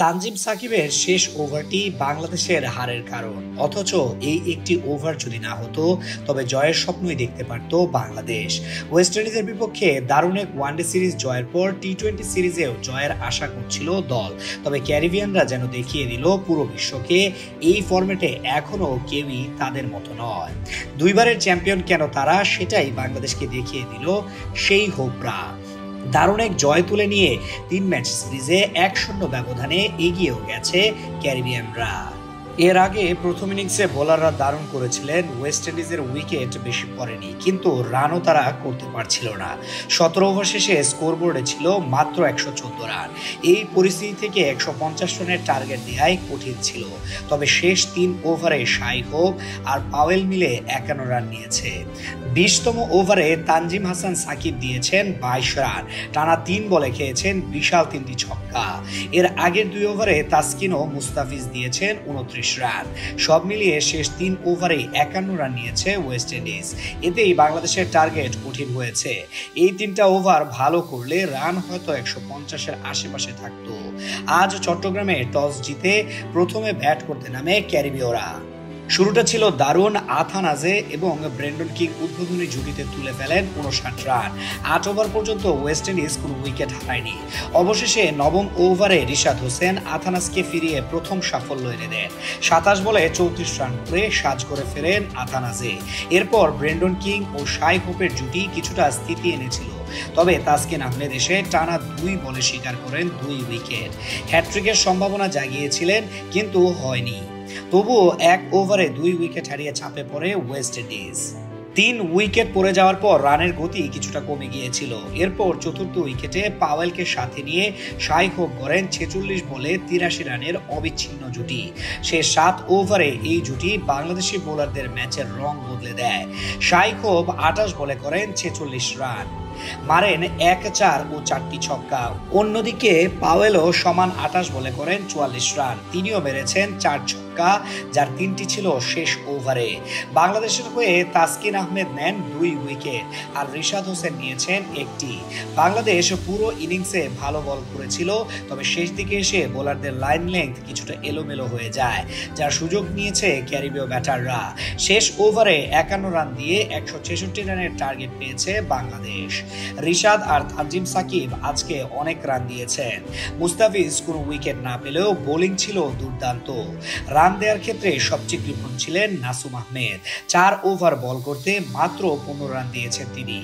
তানজিম সাকিবের শেষ ওভারটি বাংলাদেশের হারের কারণ, অথচ এই একটি ওভার যদি না হতো তবে জয়ের স্বপ্নই দেখতে পারত বাংলাদেশ। ওয়েস্ট ইন্ডিজের বিপক্ষে দারুণ এক ওয়ানডে সিরিজ জয়ের পর টি-20 সিরিজেও জয়ের আশা করছিল দল। তবে ক্যারিবিয়ানরা যেন দেখিয়ে দিল পুরো বিশ্বকে এই ফরম্যাটে এখনো কেউই তাদের মতো নয়। দুইবারের চ্যাম্পিয়ন কেন তারা, সেটাই বাংলাদেশকে দেখিয়ে দিল সেই হোপরা। দারুণ এক জয় তুলে নিয়ে 3 ম্যাচ সিরিজে 1-0 ব্যবধানে এগিয়েও গেছে ক্যারিবিয়ানরা। এর আগে প্রথম ইনিংসে বোলাররা দারুণ করেছিলেন, ওয়েস্ট ইন্ডিজের উইকেট বেশি পড়েনি, কিন্তু রানও তারা করতে পারছিল না। 17 ওভার শেষে স্কোরবোর্ডে ছিল মাত্র 114 রান। এই পরিস্থিতি থেকে 150 রানের টার্গেট দেওয়াই কঠিন ছিল। তবে শেষ 3 ওভারে শাই হোপ আর পাওয়েল মিলে 51 রান নিয়েছে। 20তম ওভারে তানজিম হাসান সাকিব দিয়েছেন 22 রান। টানা 3 বলে খেয়েছেন বিশাল 3টি ছক্কা। এর আগের 2 ওভারে তাসকিন ও মুস্তাফিজ দিয়েছেন 29 রান। সব মিলিয়ে শেষ 3 ওভারে 51 রান নিয়েছে ওয়েস্ট ইন্ডিজ। এতেই বাংলাদেশের টার্গেট কঠিন হয়েছে। এই 3টা ওভার ভালো করলে রান হয়তো 150-এর আশেপাশে থাকতো। আজ চট্টগ্রামে টস জিতে প্রথমে ব্যাট করতে নামে ক্যারিবীয়রা। শুরুটা ছিল দারুণ, আথানাজে এবং ব্রেন্ডন কিং উদ্বোধনী জুটিতে তুলে ফেলেন 59 রান। 8 ওভার পর্যন্ত ওয়েস্ট ইন্ডিজ কোনো উইকেট হারায়নি। অবশেষে 9ম ওভারে রিশাদ হোসেন আথানাজকে ফিরিয়ে প্রথম সাফল্য এনে দেন। 27 বলে 34 রান করে সাজ করে ফেরেন আথানাজে। এরপর ব্রেন্ডন কিং ও শাই হোপের জুটি কিছুটা স্থিতি এনেছিল, তবে তাসকিন আহমেদ এসে টানা 2 বলে শিকার করেন 2 উইকেট। হ্যাট্রিকের সম্ভাবনা জাগিয়েছিলেন, কিন্তু হয়নি। তবুও 1 ওভারে 2 উইকেট হারিয়ে চাপে পড়ে ওয়েস্ট ইন্ডিজ। 3 উইকেট পড়ে যাওয়ার পর রানের গতি কিছুটা কমে গিয়েছিল। এরপর চতুর্থ উইকেটে পাওয়েলকে সাথে নিয়ে শাই হোপ করেন 46 বলে 83 রানের অবিচ্ছিন্ন জুটি। শেষ 7 ওভারে এই জুটি বাংলাদেশি বোলারদের ম্যাচের রং বদলে দেয়। শাই হোপ 28 বলে করেন 46 রান, মারেন 1-4 ও 4টি ছক্কা। অন্যদিকে পাওয়েলও সমান 28 বলে করেন 44 রান। তিনিও মেরেছেন 4 ছক্কা, যার 3টি ছিল শেষ ওভারে। বাংলাদেশের হয়ে তাসকিন আহমেদ নেন 2 উইকেট আর রিশাদ হোসেন নিয়েছেন 1টি। বাংলাদেশ পুরো ইনিংসে ভালো বল করেছিল, তবে শেষ দিকে এসে বোলারদের লাইন লেংথ কিছুটা এলোমেলো হয়ে যায়, যার সুযোগ নিয়েছে ক্যারিবীয় ব্যাটাররা। শেষ ওভারে 51 রান দিয়ে 166 রানের টার্গেট পেয়েছে বাংলাদেশ। রিশাদ আর তানজিম সাকিব আজকে অনেক রান দিয়েছেন। মুস্তাফিজ কোনো উইকেট না পেলেও বোলিং ছিল দুর্দান্ত। রান দেওয়ার ক্ষেত্রে সবচেয়ে কৃপণ ছিলেন নাসুম আহমেদ। 4 ওভার বল করতে মাত্র 15 রান দিয়েছেন তিনি,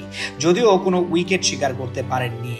যদিও কোনো উইকেট শিকার করতে পারেননি।